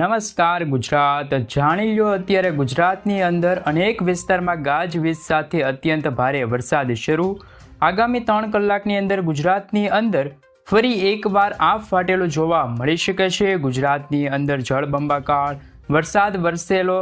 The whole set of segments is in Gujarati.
નમસ્કાર ગુજરાત. જાણી લો અત્યારે ગુજરાતની અંદર અનેક વિસ્તારમાં ગાજવીજ સાથે અત્યંત ભારે વરસાદ શરૂ. આગામી 3 કલાકની અંદર ગુજરાતની અંદર ફરી એકવાર આફ ફાટેલો જોવા મળી શકે છે. ગુજરાતની અંદર જળબંબાકાર વરસાદ વરસેલો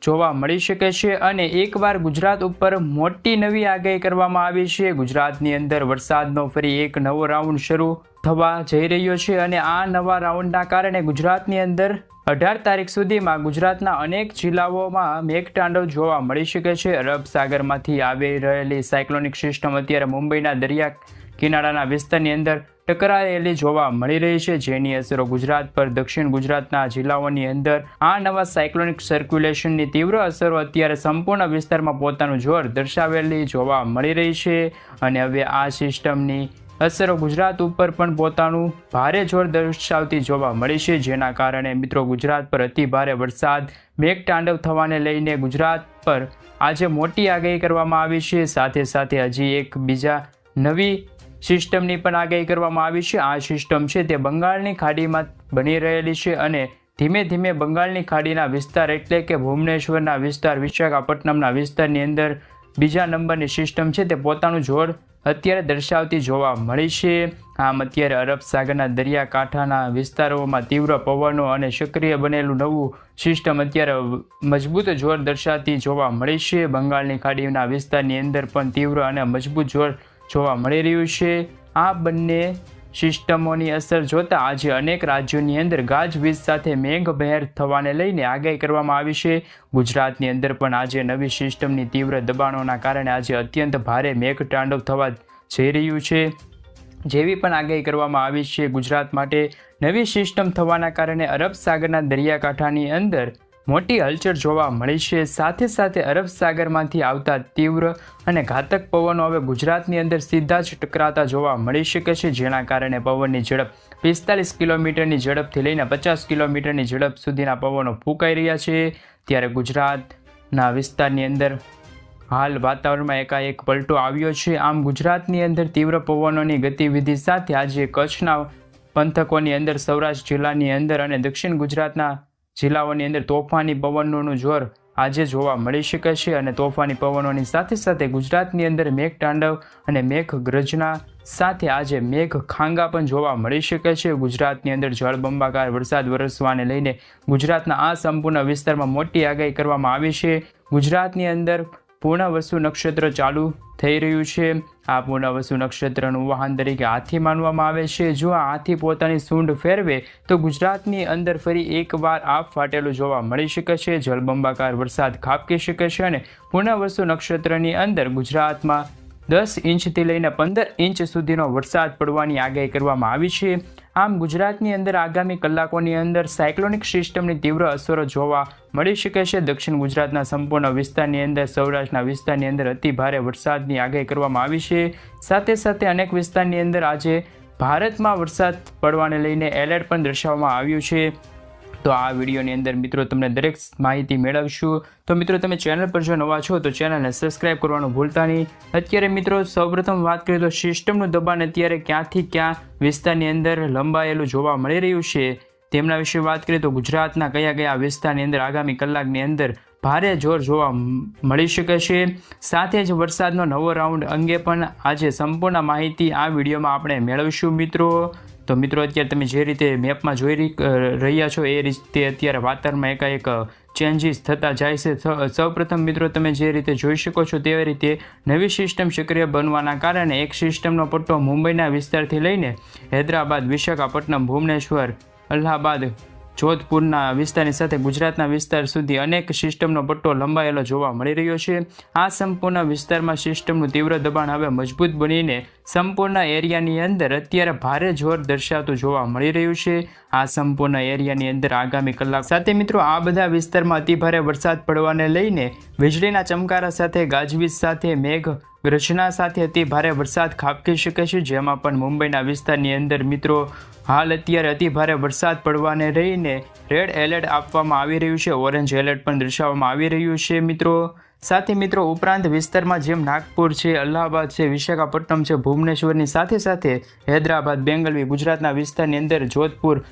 જોવા મળી શકે છે અને એકવાર ગુજરાત ઉપર મોટી નવી આગાહી કરવામાં આવી છે. ગુજરાતની અંદર વરસાદનો ફરી એક નવો રાઉન્ડ શરૂ થવા જઈ રહ્યો છે અને આ નવા રાઉન્ડના કારણે ગુજરાતની અંદર 18 તારીખ સુધીમાં ગુજરાતના અનેક જિલ્લાઓમાં મેઘતાંડવ જોવા મળી શકે છે. અરબ સાગરમાંથી આવી રહેલી સાયક્લોનિક સિસ્ટમ અત્યારે મુંબઈના દરિયા કિનારાના વિસ્તારની અંદર ટકરાયેલી જોવા મળી રહી છે, જેની અસરો ગુજરાત પર દક્ષિણ ગુજરાતના જિલ્લાઓની અંદર આ નવા સાયક્લોનિક સર્ક્યુલેશનની તીવ્ર અસરો અત્યારે સંપૂર્ણ વિસ્તારમાં પોતાનું જોર દર્શાવેલી જોવા મળી રહી છે અને હવે આ સિસ્ટમની અસરો ગુજરાત ઉપર પણ પોતાનું ભારે જોર દર્શાવતી જોવા મળી છે, જેના કારણે મિત્રો ગુજરાત પર અતિ ભારે વરસાદ મેઘતાંડવ થવાને લઈને ગુજરાત પર આજે મોટી આગાહી કરવામાં આવી છે. સાથે સાથે હજી એક બીજા નવી સિસ્ટમની પણ આગાહી કરવામાં આવી છે. આ સિસ્ટમ છે તે બંગાળની ખાડીમાં બની રહેલી છે અને ધીમે ધીમે બંગાળની ખાડીના વિસ્તાર એટલે કે ભુવનેશ્વરના વિસ્તાર, વિશાખાપટ્ટનમના વિસ્તારની અંદર બીજા નંબરની સિસ્ટમ છે તે પોતાનું જોર અત્યારે દર્શાવતી જોવા મળી છે. આમ અત્યારે અરબ સાગરના દરિયાકાંઠાના વિસ્તારોમાં તીવ્ર પવનો અને સક્રિય બનેલું નવું સિસ્ટમ અત્યારે મજબૂત જોર દર્શાવતી જોવા મળી છે. બંગાળની ખાડીના વિસ્તારની અંદર પણ તીવ્ર અને મજબૂત જોર જોવા મળી રહ્યું છે. આ બંને સિસ્ટમોની અસર જોતા આજે અનેક રાજ્યોની અંદર ગાજવીજ સાથે મેઘમહેર થવાને લઈને આગાહી કરવામાં આવી છે. ગુજરાતની અંદર પણ આજે નવી સિસ્ટમની તીવ્ર દબાણોના કારણે આજે અત્યંત ભારે મેઘતાંડવ થવા જઈ રહ્યું છે. જેવી પણ આગાહી કરવામાં આવી છે ગુજરાત માટે નવી સિસ્ટમ થવાના કારણે અરબ સાગરના દરિયાકાંઠાની અંદર મોટી હલચલ જોવા મળી છે. સાથે સાથે અરબ સાગરમાંથી આવતા તીવ્ર અને ઘાતક પવનો હવે ગુજરાતની અંદર સીધા જ ટકરાતા જોવા મળી શકે છે, જેના કારણે પવનની ઝડપ 45 કિલોમીટરની ઝડપથી લઈને 50 કિલોમીટરની ઝડપ સુધીના પવનો ફૂંકાઈ રહ્યા છે. ત્યારે ગુજરાતના વિસ્તારની અંદર હાલ વાતાવરણમાં એકાએક પલટો આવ્યો છે. આમ ગુજરાતની અંદર તીવ્ર પવનોની ગતિવિધિ સાથે આજે કચ્છના પંથકોની અંદર, સૌરાષ્ટ્ર જિલ્લાની અંદર અને દક્ષિણ ગુજરાતના જિલ્લાઓની અંદર તોફાની પવનોનું જોર આજે જોવા મળી શકે છે અને તોફાની પવનોની સાથે સાથે ગુજરાતની અંદર મેઘતાંડવ અને મેઘગર્જના સાથે આજે મેઘ ખાંગા પણ જોવા મળી શકે છે. ગુજરાતની અંદર જળબંબાકાર વરસાદ વરસવાને લઈને ગુજરાતના આ સંપૂર્ણ વિસ્તારમાં મોટી આગાહી કરવામાં આવી છે. ગુજરાતની અંદર પૂર્ણવસુ નક્ષત્ર ચાલુ થઈ રહ્યું છે. આ પૂર્ણવસુ નક્ષત્રનું વાહન તરીકે હાથી માનવામાં આવે છે. જો આ હાથી પોતાની સૂંઢ ફેરવે તો ગુજરાતની અંદર ફરી એકવાર આફ ફાટેલું જોવા મળી શકે છે. જળબંબાકાર વરસાદ ખાબકી શકે છે અને પૂર્ણવસુ નક્ષત્રની અંદર ગુજરાતમાં 10 ઇંચથી લઈને 15 ઇંચ સુધીનો વરસાદ પડવાની આગાહી કરવામાં આવી છે. આમ ગુજરાતની અંદર આગામી કલાકોની અંદર સાયક્લોનિક સિસ્ટમની તીવ્ર અસરો જોવા મળી શકે છે. દક્ષિણ ગુજરાતના સંપૂર્ણ વિસ્તારની અંદર, સૌરાષ્ટ્રના વિસ્તારની અંદર અતિ ભારે વરસાદની આગાહી કરવામાં આવી છે. સાથે સાથે અનેક વિસ્તારની અંદર આજે ભારતમાં વરસાદ પડવાને લઈને એલર્ટ પણ દર્શાવવામાં આવ્યું છે. તો આ વિડીયોની અંદર મિત્રો તમને દરેક માહિતી મેળવશું. તો મિત્રો તમે ચેનલ પર જો નવા છો તો ચેનલને સબસ્ક્રાઈબ કરવાનું ભૂલતા નહીં. અત્યારે મિત્રો સૌપ્રથમ વાત કરીએ તો સિસ્ટમનું દબાણ અત્યારે ક્યાંથી ક્યાં વિસ્તારની અંદર લંબાયેલું જોવા મળી રહ્યું છે તેમના વિશે વાત કરીએ તો ગુજરાતના કયા વિસ્તારની અંદર આગામી કલાકની અંદર ભારે જોર જોવા મળી શકે છે. સાથે જ વરસાદનો નવો રાઉન્ડ અંગે પણ આજે સંપૂર્ણ માહિતી આ વિડીયોમાં આપણે મેળવીશું મિત્રો. તો મિત્રો અત્યારે તમે જે રીતે મેપમાં જોઈ રહ્યા છો એ રીતે અત્યારે વાતાવરણમાં એકાએક ચેન્જીસ થતા જાય છે. સૌપ્રથમ મિત્રો તમે જે રીતે જોઈ શકો છો તેવી રીતે નવી સિસ્ટમ સક્રિય બનવાના કારણે એક સિસ્ટમનો પટ્ટો મુંબઈના વિસ્તારથી લઈને હૈદરાબાદ, વિશાખાપટ્ટનમ, ભુવનેશ્વર, અલ્હાબાદ, જોધપુરના વિસ્તારની સાથે ગુજરાતના વિસ્તાર સુધી અનેક સિસ્ટમનો પટ્ટો લંબાયેલો જોવા મળી રહ્યો છે. આ સંપૂર્ણ વિસ્તારમાં સિસ્ટમનું તીવ્ર દબાણ હવે મજબૂત બનીને સંપૂર્ણ એરિયાની અંદર અત્યારે ભારે જોર દર્શાવતું જોવા મળી રહ્યું છે. આ સંપૂર્ણ એરિયાની અંદર આગામી કલાક સાથે મિત્રો આ બધા વિસ્તારમાં અતિભારે વરસાદ પડવાને લઈને વીજળીના ચમકારા સાથે, ગાજવીજ સાથે, મેઘ ગર્જના સાથે અતિ ભારે વરસાદ ખાબકી શકે છે. જેમાં પણ મુંબઈના વિસ્તારની અંદર મિત્રો હાલ અત્યારે અતિ ભારે વરસાદ પડવાને લઈને રેડ એલર્ટ આપવામાં આવી રહ્યું છે. ઓરેન્જ એલર્ટ પણ દર્શાવવામાં આવી રહ્યું છે મિત્રો. સાથે મિત્રો ઉપરાંત વિસ્તારમાં જેમ નાગપુર છે, અલ્હાબાદ છે, વિશાખાપટ્ટનમ છે, ભુવનેશ્વરની સાથે સાથે હૈદરાબાદ, બેંગલવી ગુજરાતના વિસ્તારની અંદર, જોધપુર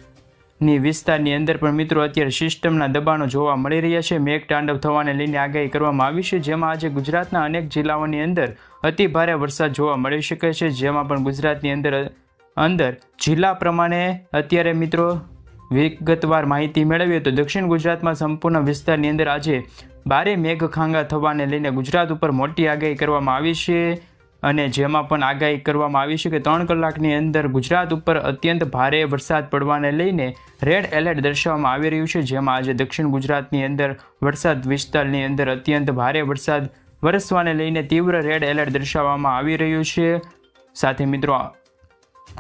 ની વિસ્તારની અંદર પણ મિત્રો અત્યારે સિસ્ટમના દબાણો જોવા મળી રહ્યા છે. મેઘતાંડવ થવાને લઈને આગાહી કરવામાં આવી છે, જેમાં આજે ગુજરાતના અનેક જિલ્લાઓની અંદર અતિ ભારે વરસાદ જોવા મળી શકે છે. જેમાં પણ ગુજરાતની અંદર જિલ્લા પ્રમાણે અત્યારે મિત્રો વિગતવાર માહિતી મેળવીએ તો દક્ષિણ ગુજરાતમાં સંપૂર્ણ વિસ્તારની અંદર આજે ભારે મેઘખાંગા થવાને લઈને ગુજરાત ઉપર મોટી આગાહી કરવામાં આવી છે. અને જેમાં પણ આગાહી કરવામાં આવી છે કે 3 કલાકની અંદર ગુજરાત ઉપર અત્યંત ભારે વરસાદ પડવાને લઈને રેડ એલર્ટ દર્શાવવામાં આવી રહ્યું છે. જેમાં આજે દક્ષિણ ગુજરાતની અંદર વરસાદ વિસ્તારની અંદર અત્યંત ભારે વરસાદ વરસવાને લઈને તીવ્ર રેડ એલર્ટ દર્શાવવામાં આવી રહ્યું છે. સાથે મિત્રો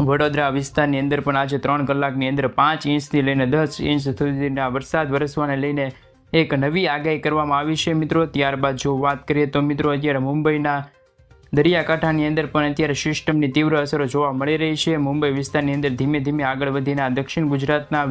વડોદરા વિસ્તારની અંદર પણ આજે 3 કલાકની અંદર 5 ઇંચથી લઈને 10 ઇંચ સુધીના વરસાદ વરસવાને લઈને એક નવી આગાહી કરવામાં આવી છે મિત્રો. ત્યારબાદ જો વાત કરીએ તો મિત્રો અત્યારે મુંબઈના દરિયાકાંઠાની અંદર પણ અત્યારે સિસ્ટમની તીવ્ર અસરો જોવા મળી રહી છે. મુંબઈ વિસ્તારની અંદર ધીમે ધીમે આગળ વધીને દક્ષિણ ગુજરાતના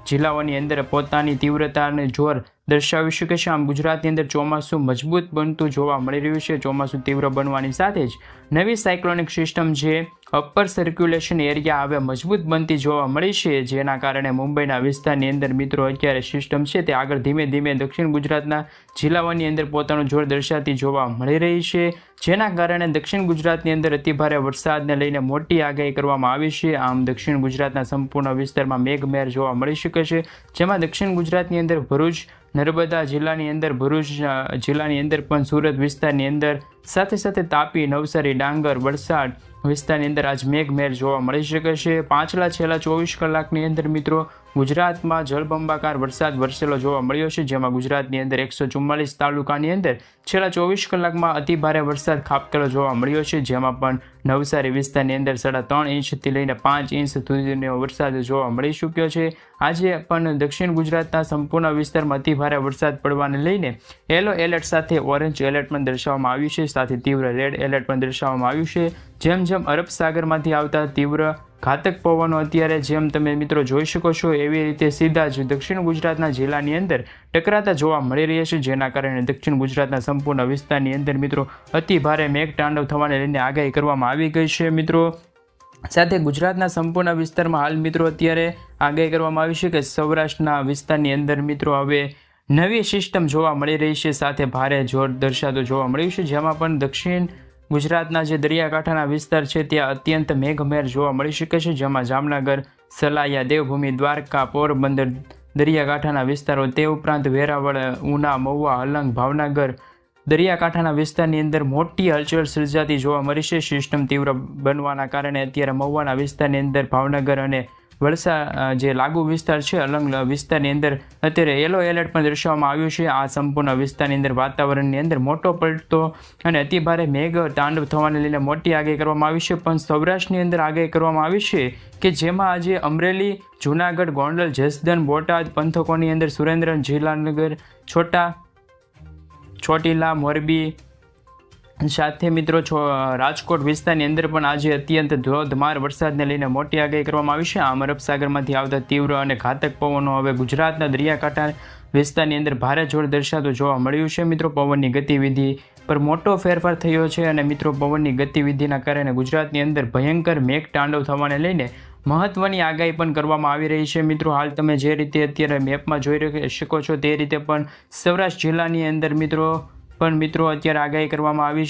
જિલ્લાઓની અંદર પોતાની તીવ્રતાને જોર દર્શાવી શકે છે. આમ ગુજરાતની અંદર ચોમાસું મજબૂત બનતું જોવા મળી રહ્યું છે. ચોમાસું તીવ્ર બનવાની સાથે જ નવી સાયક્લોનિક સિસ્ટમ જે અપર સર્ક્યુલેશન એરિયા હવે મજબૂત બનતી જોવા મળી છે, જેના કારણે મુંબઈના વિસ્તારની અંદર મિત્રો અત્યારે સિસ્ટમ છે તે આગળ ધીમે ધીમે દક્ષિણ ગુજરાતના જિલ્લાઓની અંદર પોતાનું જોર દર્શાવતી જોવા મળી રહી છે. જેના કારણે દક્ષિણ ગુજરાતની અંદર અતિભારે વરસાદને લઈને મોટી આગાહી કરવામાં આવી છે. આમ દક્ષિણ ગુજરાતના સંપૂર્ણ વિસ્તારમાં મેઘમહેર જોવા મળી શકે છે, જેમાં દક્ષિણ ગુજરાતની અંદર ભરૂચ, નર્મદા જિલ્લાની અંદર ભરૂચ જિલ્લાની અંદર પણ સુરત વિસ્તારની અંદર સાથે સાથે તાપી, નવસારી, ડાંગર, વલસાડ વિસ્તારની અંદર આજ મેઘમહેર જોવા મળી શકે છે. છેલ્લા 24 કલાકની અંદર મિત્રો ગુજરાતમાં જળબંબાકાર વરસાદ વરસેલો જોવા મળ્યો છે, જેમાં ગુજરાતની અંદર 144 તાલુકાની અંદર છેલ્લા 24 કલાકમાં અતિભારે વરસાદ ખાબકેલો જોવા મળ્યો છે. જેમાં પણ નવસારી વિસ્તારની અંદર 3.5 ઇંચથી લઈને 5 ઇંચ સુધીનો વરસાદ જોવા મળી ચૂક્યો છે. આજે પણ દક્ષિણ ગુજરાતના સંપૂર્ણ વિસ્તારમાં અતિભારે વરસાદ પડવાને લઈને યલો એલર્ટ સાથે ઓરેન્જ એલર્ટ પણ દર્શાવવામાં આવ્યું છે. સાથે તીવ્ર રેડ એલર્ટ પણ દર્શાવવામાં આવ્યું છે. જેમ જેમ અરબ સાગરમાંથી આવતા તીવ્ર ઘાતક પવનો અત્યારે જેમ તમે મિત્રો જોઈ શકો છો એવી રીતે સીધા જ દક્ષિણ ગુજરાતના જિલ્લાની અંદર ટકરાતા જોવા મળી રહ્યા છે. જેના કારણે દક્ષિણ ગુજરાતના સંપૂર્ણ વિસ્તારની અંદર મિત્રો અતિ ભારે મેઘતાંડવ થવાને લઈને આગાહી કરવામાં આવી ગઈ છે મિત્રો. સાથે ગુજરાતના સંપૂર્ણ વિસ્તારમાં હાલ મિત્રો અત્યારે આગાહી કરવામાં આવી છે કે સૌરાષ્ટ્રના વિસ્તારની અંદર મિત્રો હવે નવી સિસ્ટમ જોવા મળી રહી છે, સાથે ભારે જોર દર્શાવતો જોવા મળ્યું છે. જેમાં પણ દક્ષિણ ગુજરાતના જે દરિયાકાંઠાના વિસ્તાર છે ત્યાં અત્યંત મેઘમહેર જોવા મળી શકે છે. જેમાં જામનગર, સલાયા, દેવભૂમિ, દ્વારકા, પોરબંદર દરિયાકાંઠાના વિસ્તારો, તે ઉપરાંત વેરાવળ, ઉના, મહુવા, અલંગ, ભાવનગર દરિયાકાંઠાના વિસ્તારની અંદર મોટી હલચલ સર્જાતી જોવા મળી છે. સિસ્ટમ તીવ્ર બનવાના કારણે અત્યારે મહુવાના વિસ્તારની અંદર, ભાવનગર અને વલસાડ જે લાગુ વિસ્તાર છે અલંગ વિસ્તારની અંદર અત્યારે યલો એલર્ટ પણ દર્શાવવામાં આવ્યું છે. આ સંપૂર્ણ વિસ્તારની અંદર વાતાવરણની અંદર મોટો પલટો અને અતિભારે મેઘ તાંડવ થવાને લઈને મોટી આગાહી કરવામાં આવી છે. પણ સૌરાષ્ટ્રની અંદર આગાહી કરવામાં આવી છે કે જેમાં આજે અમરેલી, જૂનાગઢ, ગોંડલ, જસદણ, બોટાદ પંથકોની અંદર, સુરેન્દ્ર, જિલ્લાનગર, ચોટીલા, મોરબી સાથે મિત્રો રાજકોટ વિસ્તારની અંદર પણ આજે અત્યંત ધોધમાર વરસાદને લઈને મોટી આગાહી કરવામાં આવી છે. આમ અરબ સાગરમાંથી આવતા તીવ્ર અને ઘાતક પવનો હવે ગુજરાતના દરિયાકાંઠા વિસ્તારની અંદર ભારે જોર દર્શાવતો જોવા મળ્યું છે મિત્રો. પવનની ગતિવિધિ પર મોટો ફેરફાર થયો છે અને મિત્રો પવનની ગતિવિધિના કારણે ગુજરાતની અંદર ભયંકર મેઘતાંડવ થવાને લઈને મહત્વની આગાહી પણ કરવામાં આવી રહી છે મિત્રો. હાલ તમે જે રીતે અત્યારે મેપમાં જોઈ શકો છો તે રીતે પણ સૌરાષ્ટ્ર જિલ્લાની અંદર મિત્રો અત્યારે આગાહી કરવામાં આવી છે.